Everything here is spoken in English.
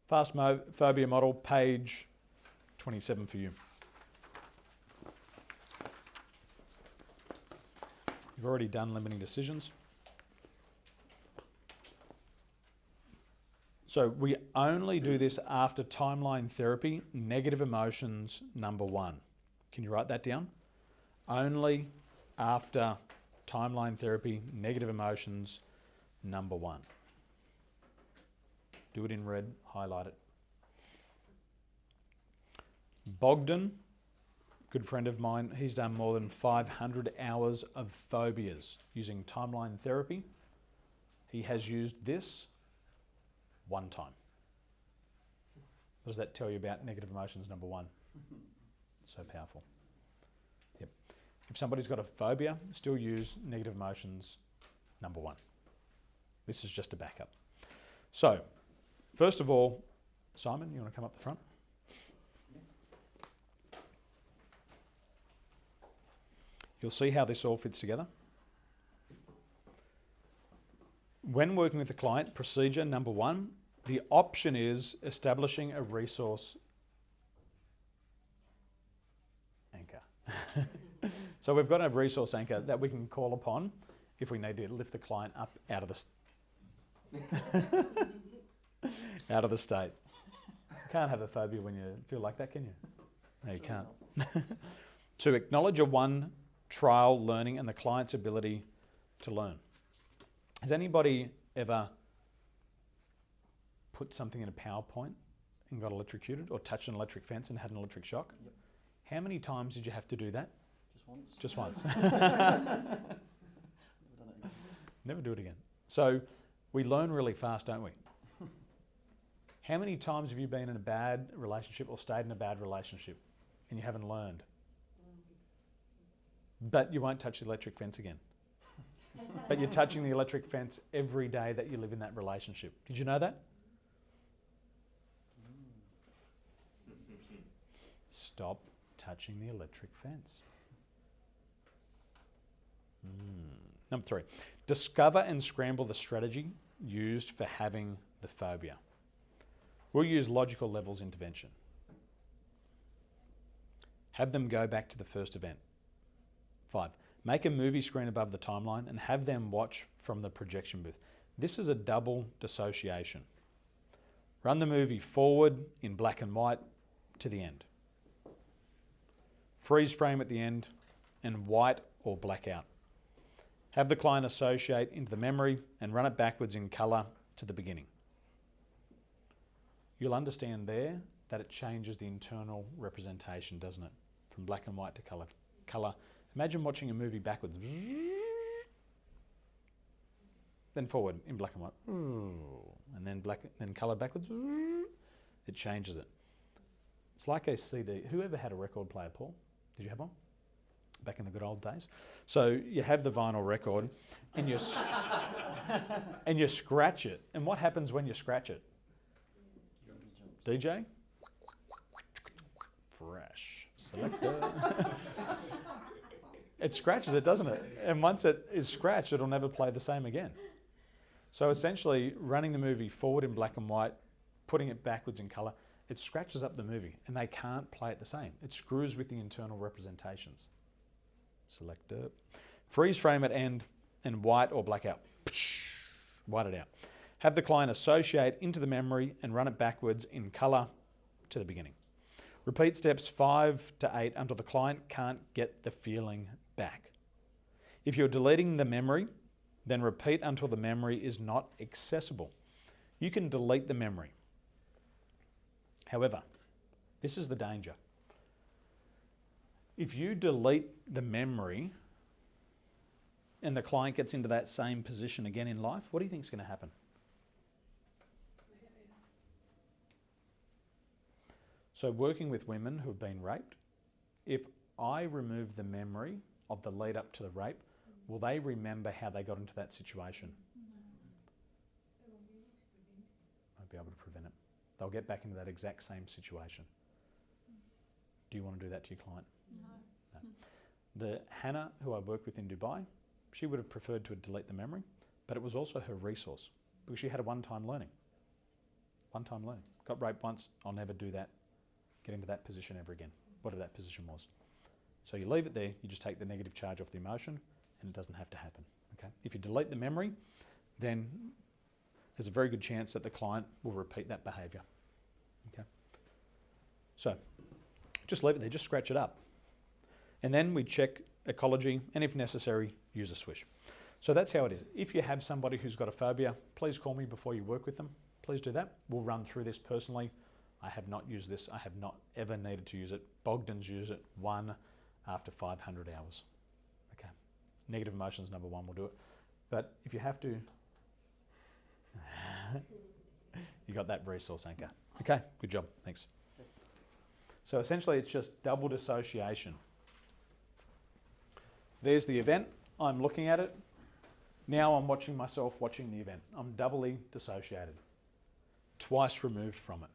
phobia model, page 27 for you. You've already done limiting decisions. So we only do this after timeline therapy, negative emotions, number 1. Can you write that down? Only after timeline therapy, negative emotions, number 1. Do it in red, highlight it. Bogdan, good friend of mine, he's done more than 500 hours of phobias using timeline therapy. He has used this 1 time. What does that tell you about negative emotions, number 1? So powerful. Yep. If somebody's got a phobia, still use negative emotions, number 1. This is just a backup. So, first of all, Simon, you want to come up the front? You'll see how this all fits together. When working with the client, procedure number 1, the option is establishing a resource anchor. So we've got a resource anchor that we can call upon if we need to lift the client up out of the out of the state. You can't have a phobia when you feel like that, can you? No, you can't. To acknowledge a 1 trial learning and the client's ability to learn. Has anybody ever put something in a PowerPoint and got electrocuted, or touched an electric fence and had an electric shock? Yep. How many times did you have to do that? Just once. Just once. Never done it again. Never do it again. So we learn really fast, don't we? How many times have you been in a bad relationship or stayed in a bad relationship and you haven't learned? But you won't touch the electric fence again. But you're touching the electric fence every day that you live in that relationship. Did you know that? Stop touching the electric fence. Number 3, discover and scramble the strategy used for having the phobia. We'll use logical levels intervention. Have them go back to the first event. 5, make a movie screen above the timeline and have them watch from the projection booth. This is a double dissociation. Run the movie forward in black and white to the end. Freeze frame at the end and white or black out. Have the client associate into the memory and run it backwards in colour to the beginning. You'll understand there that it changes the internal representation, doesn't it? From black and white to colour. Imagine watching a movie backwards. Then forward in black and white. And then colour backwards. It changes it. It's like a CD. Whoever had a record player, Paul? Did you have one? Back in the good old days. So you have the vinyl record and you scratch it. And what happens when you scratch it? DJ? Fresh. Selector. It scratches it, doesn't it? And once it is scratched, it'll never play the same again. So essentially, running the movie forward in black and white, putting it backwards in colour, it scratches up the movie and they can't play it the same. It screws with the internal representations. Selector. Freeze frame at end and white or black out. White it out. Have the client associate into the memory and run it backwards in colour to the beginning. Repeat steps 5 to 8 until the client can't get the feeling back. If you're deleting the memory, then repeat until the memory is not accessible. You can delete the memory. However, this is the danger. If you delete the memory and the client gets into that same position again in life, what do you think is going to happen? So working with women who have been raped, if I remove the memory of the lead up to the rape, will they remember how they got into that situation? Won't be able to prevent it. They'll get back into that exact same situation. Do you want to do that to your client? No. The Hannah, who I worked with in Dubai, she would have preferred to delete the memory, but it was also her resource because she had a one-time learning. One-time learning. got raped once, I'll never do that, get into that position ever again, whatever that position was. So you leave it there, you just take the negative charge off the emotion, and it doesn't have to happen. Okay? If you delete the memory, then there's a very good chance that the client will repeat that behaviour. Okay? So just leave it there, just scratch it up. And then we check ecology, and if necessary, use a swish. So that's how it is. If you have somebody who's got a phobia, please call me before you work with them. Please do that. We'll run through this personally. I have not used this. I have not ever needed to use it. Bogdan's used it, 1 after 500 hours. Okay. Negative emotions, number 1, will do it. But if you have to, you got that resource anchor. Okay, good job. Thanks. So essentially it's just double dissociation. There's the event. I'm looking at it. Now I'm watching myself watching the event. I'm doubly dissociated. Twice removed from it.